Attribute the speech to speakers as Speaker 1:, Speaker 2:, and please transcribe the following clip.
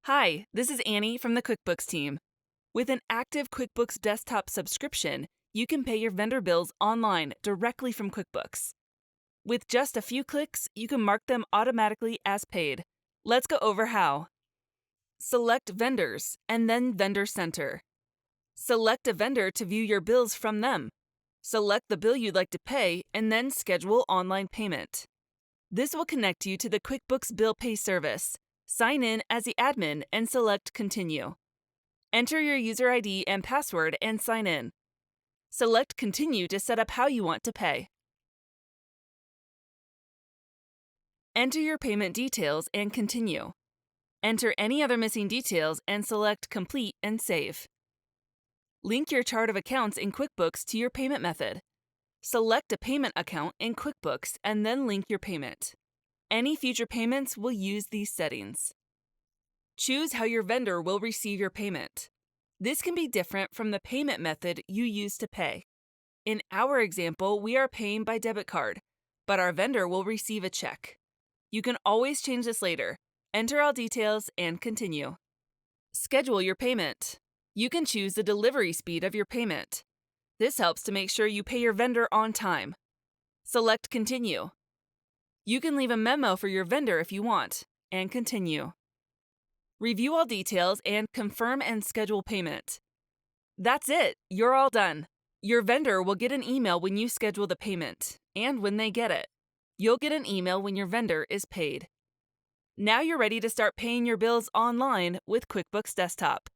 Speaker 1: Hi, this is Annie from the QuickBooks team. With an active QuickBooks Desktop subscription, you can pay your vendor bills online directly from QuickBooks. With just a few clicks, you can mark them automatically as paid. Let's go over how. Select Vendors and then Vendor Center. Select a vendor to view your bills from them. Select the bill you'd like to pay and then schedule online payment. This will connect you to the QuickBooks Bill Pay service. Sign in as the admin and select Continue. Enter your user ID and password and sign in. Select Continue to set up how you want to pay. Enter your payment details and continue. Enter any other missing details and select Complete and save. Link your chart of accounts in QuickBooks to your payment method. Select a payment account in QuickBooks and then link your payment. Any future payments will use these settings. Choose how your vendor will receive your payment. This can be different from the payment method you use to pay. In our example, we are paying by debit card, but our vendor will receive a check. You can always change this later. Enter all details and continue. Schedule your payment. You can choose the delivery speed of your payment. This helps to make sure you pay your vendor on time. Select Continue. You can leave a memo for your vendor if you want, and continue. Review all details and confirm and schedule payment. That's it, you're all done. Your vendor will get an email when you schedule the payment, and when they get it. You'll get an email when your vendor is paid. Now you're ready to start paying your bills online with QuickBooks Desktop.